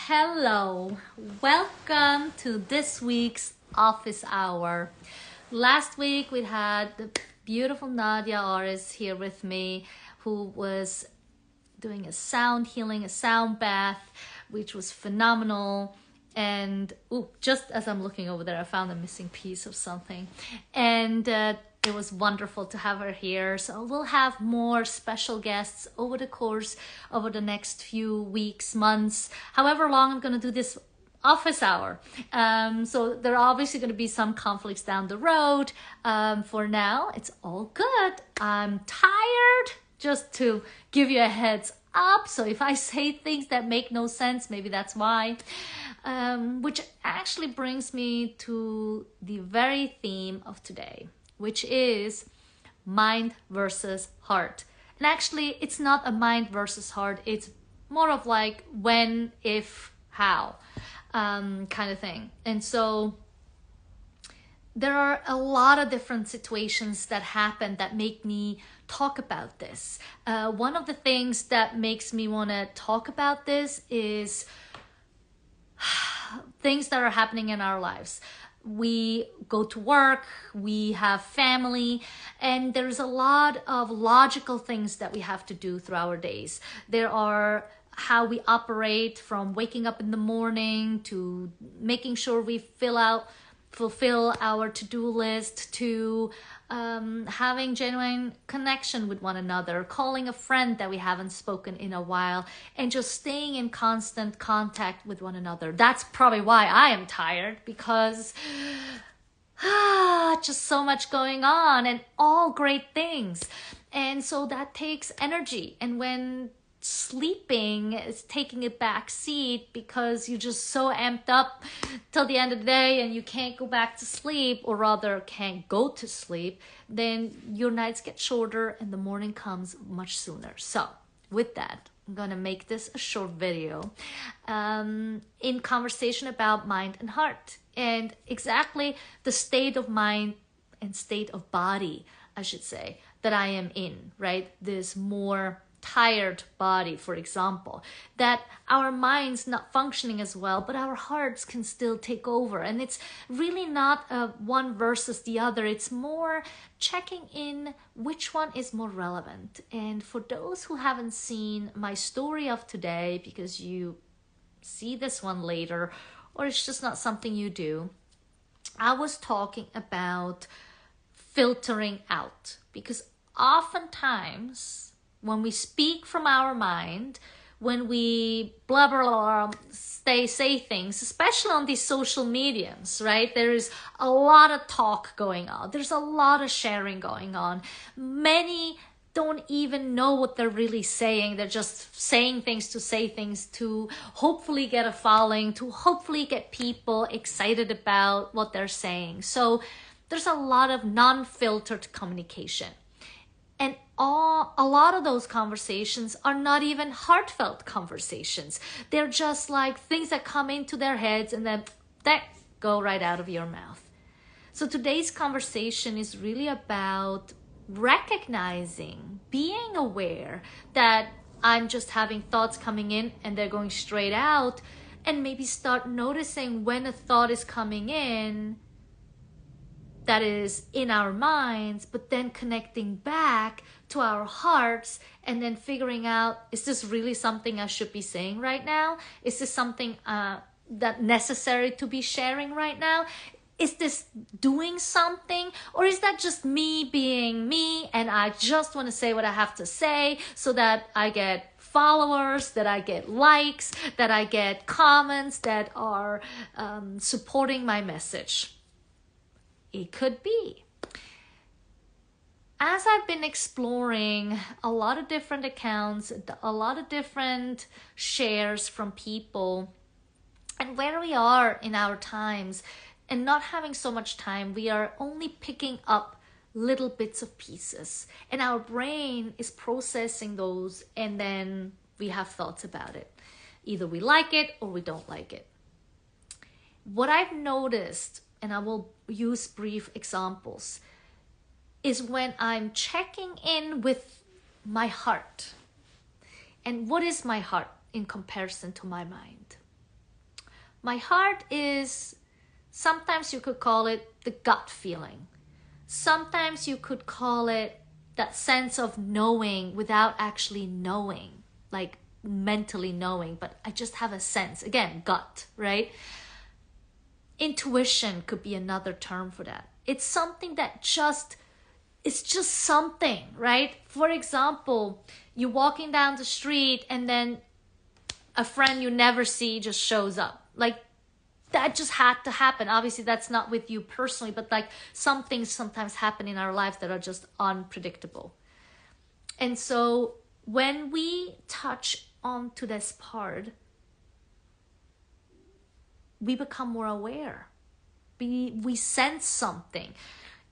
Hello, welcome to this week's office hour. Last week we had the beautiful Nadia Aris here with me, who was doing a sound healing, a sound bath, which was phenomenal. And just as I'm looking over there, I found a missing piece of something. And it was wonderful to have her here. So we'll have more special guests over the next few weeks, months, however long I'm going to do this office hour. So there are obviously going to be some conflicts down the road. For now, it's all good. I'm tired, just to give you a heads up. So if I say things that make no sense, maybe that's why. Which actually brings me to the very theme of today, which is mind versus heart. And actually, it's not a mind versus heart. It's more of like when, if, how kind of thing. And so there are a lot of different situations that happen that make me talk about this. One of the things that makes me want to talk about this is things that are happening in our lives. We go to work, we have family, and there's a lot of logical things that we have to do through our days. There are how we operate, from waking up in the morning to making sure we fulfill our to-do list, to having genuine connection with one another, calling a friend that we haven't spoken in a while, and just staying in constant contact with one another. That's probably why I am tired, because just so much going on and all great things. And so that takes energy. And when sleeping is taking a back seat because you're just so amped up till the end of the day and you can't go back to sleep, or rather can't go to sleep, then your nights get shorter and the morning comes much sooner. So with that, I'm gonna make this a short video in conversation about mind and heart, and exactly the state of mind and state of body, I should say, that I am in, right? This more tired body, for example, that our mind's not functioning as well, but our hearts can still take over. And it's really not one versus the other. It's more checking in which one is more relevant. And for those who haven't seen my story of today, because you see this one later, or it's just not something you do, I was talking about filtering out, because oftentimes when we speak from our mind, when we blah, blah, blah, say things, especially on these social mediums, right? There is a lot of talk going on. There's a lot of sharing going on. Many don't even know what they're really saying. They're just saying things to say things to hopefully get a following, to hopefully get people excited about what they're saying. So there's a lot of non-filtered communication. And a lot of those conversations are not even heartfelt conversations. They're just like things that come into their heads and then that go right out of your mouth. So today's conversation is really about recognizing, being aware that I'm just having thoughts coming in and they're going straight out, and maybe start noticing when a thought is coming in that is in our minds, but then connecting back to our hearts and then figuring out, is this really something I should be saying right now? Is this something that necessary to be sharing right now? Is this doing something? Or is that just me being me and I just want to say what I have to say so that I get followers, that I get likes, that I get comments that are supporting my message? It could be. As I've been exploring a lot of different accounts, a lot of different shares from people, and where we are in our times and not having so much time, we are only picking up little bits of pieces, and our brain is processing those, and then we have thoughts about it. Either we like it or we don't like it. What I've noticed, and I will use brief examples, is when I'm checking in with my heart. And what is my heart in comparison to my mind? My heart is, sometimes you could call it the gut feeling. Sometimes you could call it that sense of knowing without actually knowing, like mentally knowing, but I just have a sense. Again, gut, right? Intuition could be another term for that. It's something that it's just something, right? For example, you're walking down the street and then a friend you never see just shows up. Like, that just had to happen. Obviously, that's not with you personally, but like some things sometimes happen in our lives that are just unpredictable. And so when we touch onto this part, we become more aware. We sense something.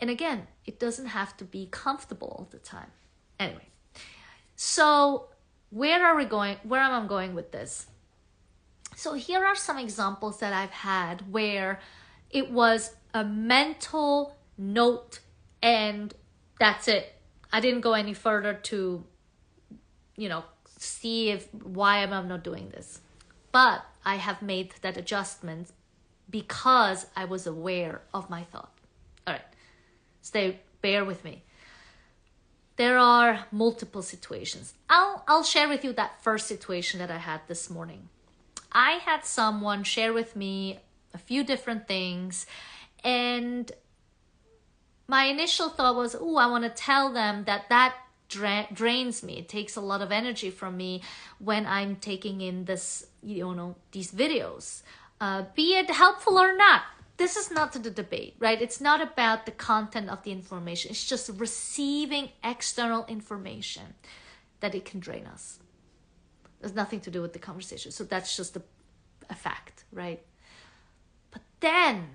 And again, it doesn't have to be comfortable all the time. Anyway, so where am I going with this? So here are some examples that I've had where it was a mental note and that's it. I didn't go any further to, see why am I not doing this. But I have made that adjustment because I was aware of my thought. All right, bear with me. There are multiple situations. I'll share with you that first situation that I had this morning. I had someone share with me a few different things, and my initial thought was, I want to tell them that drains me. It takes a lot of energy from me when I'm taking in this, these videos. Be it helpful or not, this is not the debate, right? It's not about the content of the information. It's just receiving external information that it can drain us. There's nothing to do with the conversation. So that's just a fact, right? But then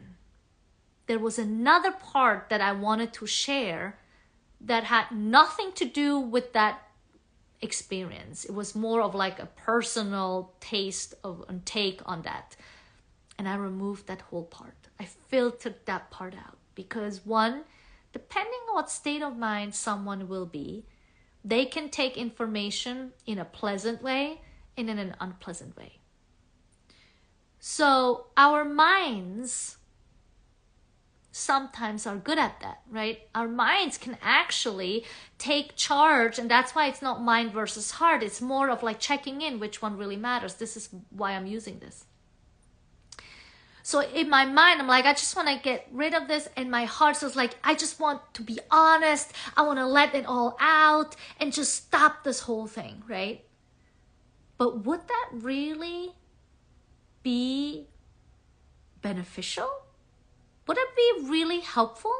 there was another part that I wanted to share that had nothing to do with that experience. It was more of like a personal taste and take on that. And I removed that whole part. I filtered that part out because one, depending on what state of mind someone will be, they can take information in a pleasant way and in an unpleasant way. So our minds sometimes are good at that, right? Our minds can actually take charge, and that's why it's not mind versus heart. It's more of like checking in which one really matters. This is why I'm using this. So in my mind, I'm like, I just want to get rid of this. And my heart is like, I just want to be honest. I want to let it all out and just stop this whole thing, right? But would that really be beneficial? Would it be really helpful?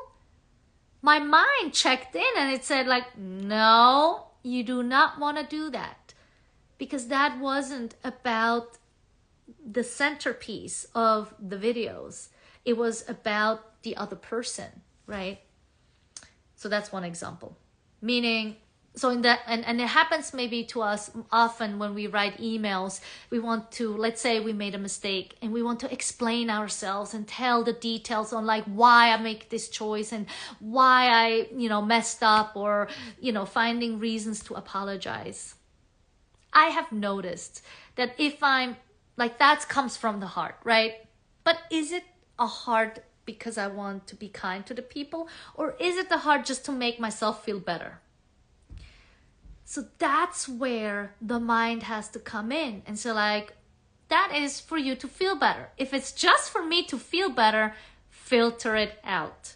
My mind checked in and it said like, no, you do not want to do that. Because that wasn't about the centerpiece of the videos. It was about the other person, right? So that's one example. Meaning, so in that, and it happens maybe to us often when we write emails, we want to, let's say we made a mistake and we want to explain ourselves and tell the details on like why I make this choice and why I, messed up or, finding reasons to apologize. I have noticed that if I'm like, that comes from the heart, right? But is it a heart because I want to be kind to the people? Or is it the heart just to make myself feel better? So that's where the mind has to come in. And so like, that is for you to feel better. If it's just for me to feel better, filter it out.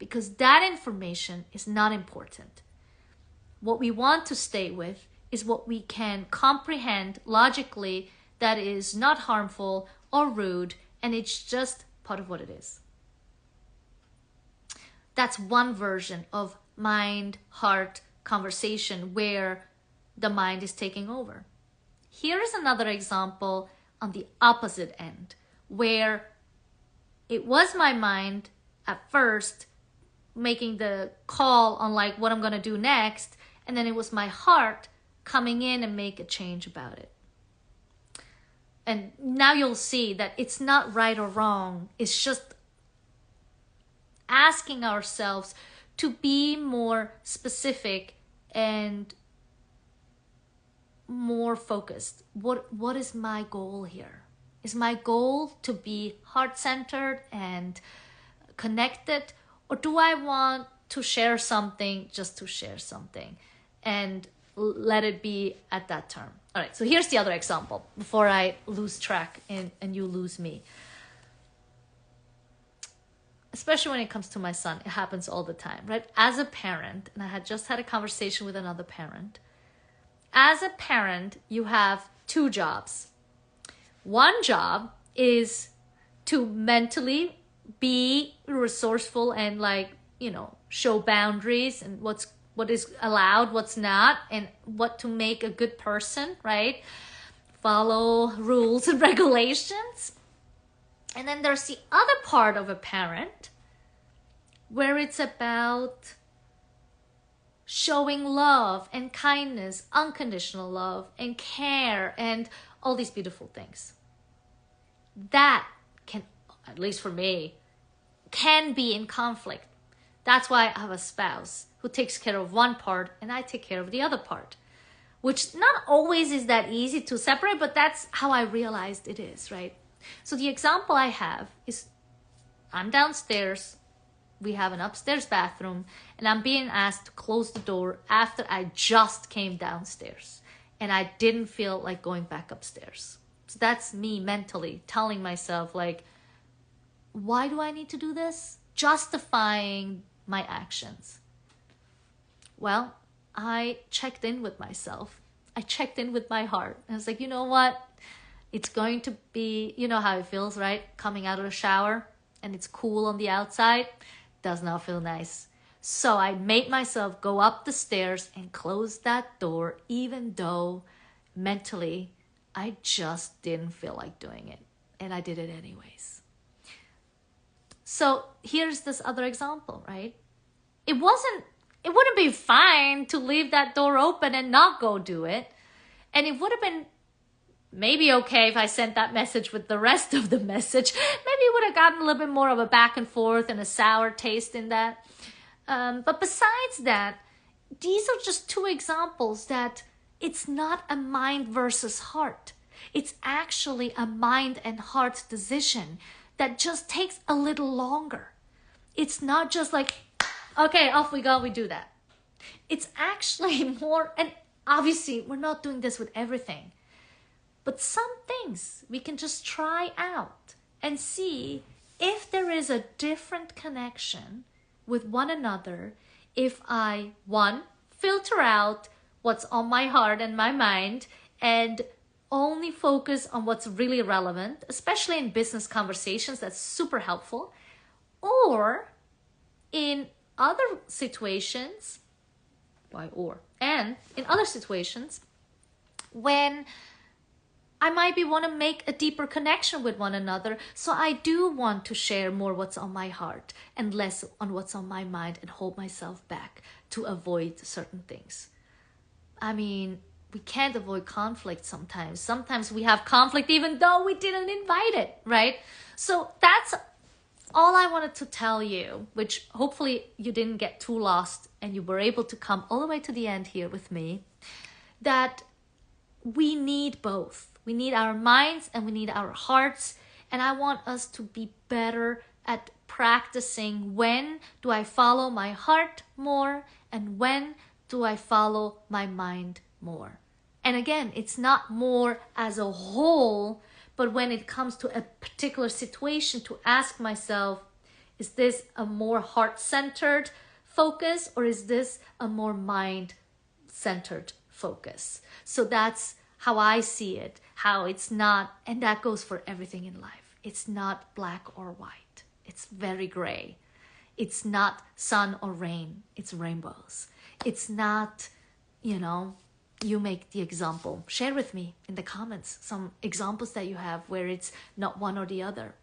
Because that information is not important. What we want to stay with is what we can comprehend logically that is not harmful or rude, and it's just part of what it is. That's one version of mind-heart conversation where the mind is taking over. Here is another example on the opposite end, where it was my mind at first making the call on like what I'm going to do next, and then it was my heart coming in and make a change about it. And now you'll see that it's not right or wrong. It's just asking ourselves to be more specific and more focused. What is my goal here? Is my goal to be heart-centered and connected, or do I want to share something just to share something and let it be at that term? All right, so here's the other example before I lose track and you lose me. Especially when it comes to my son, it happens all the time, right? As a parent, and I had just had a conversation with another parent. As a parent, you have two jobs. One job is to mentally be resourceful and show boundaries and what is allowed, what's not, and what to make a good person, right? Follow rules and regulations. And then there's the other part of a parent where it's about showing love and kindness, unconditional love and care and all these beautiful things. That can, at least for me, can be in conflict. That's why I have a spouse who takes care of one part and I take care of the other part, which not always is that easy to separate, but that's how I realized it is, right? So the example I have is I'm downstairs, we have an upstairs bathroom, and I'm being asked to close the door after I just came downstairs and I didn't feel like going back upstairs. So that's me mentally telling myself, why do I need to do this? Justifying my actions. Well, I checked in with myself. I checked in with my heart. I was like, you know what? It's going to be, you know how it feels, right? Coming out of the shower and it's cool on the outside. Does not feel nice. So I made myself go up the stairs and close that door, even though mentally I just didn't feel like doing it. And I did it anyways. So here's this other example, right? It wouldn't be fine to leave that door open and not go do it. And it would have been maybe okay if I sent that message with the rest of the message. Maybe it would have gotten a little bit more of a back and forth and a sour taste in that. But besides that, these are just two examples that it's not a mind versus heart. It's actually a mind and heart decision that just takes a little longer. It's not just like, okay, off we go, we do that. It's actually more, and obviously we're not doing this with everything, but some things we can just try out and see if there is a different connection with one another if I, one, filter out what's on my heart and my mind and only focus on what's really relevant, especially in business conversations. That's super helpful. Or in other situations, and in other situations when I might want to make a deeper connection with one another. So I do want to share more what's on my heart and less on what's on my mind and hold myself back to avoid certain things. I mean, we can't avoid conflict sometimes. Sometimes we have conflict even though we didn't invite it, right? So that's all I wanted to tell you, which hopefully you didn't get too lost and you were able to come all the way to the end here with me, that we need both. We need our minds and we need our hearts. And I want us to be better at practicing when do I follow my heart more and when do I follow my mind more. And again, it's not more as a whole, but when it comes to a particular situation, to ask myself, is this a more heart-centered focus or is this a more mind-centered focus? So that's how I see it, how it's not, and that goes for everything in life. It's not black or white. It's very gray. It's not sun or rain. It's rainbows. It's not, you make the example. Share with me in the comments some examples that you have where it's not one or the other.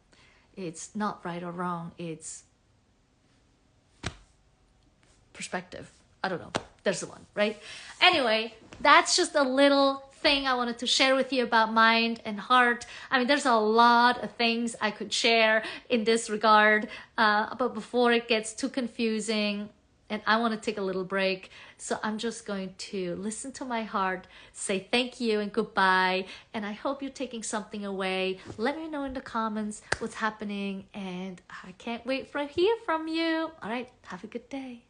It's not right or wrong. It's perspective. I don't know. There's the one, right? Anyway, that's just a little thing I wanted to share with you about mind and heart. I mean, there's a lot of things I could share in this regard, but before it gets too confusing, and I want to take a little break. So I'm just going to listen to my heart, say thank you and goodbye. And I hope you're taking something away. Let me know in the comments what's happening. And I can't wait for hear from you. All right. Have a good day.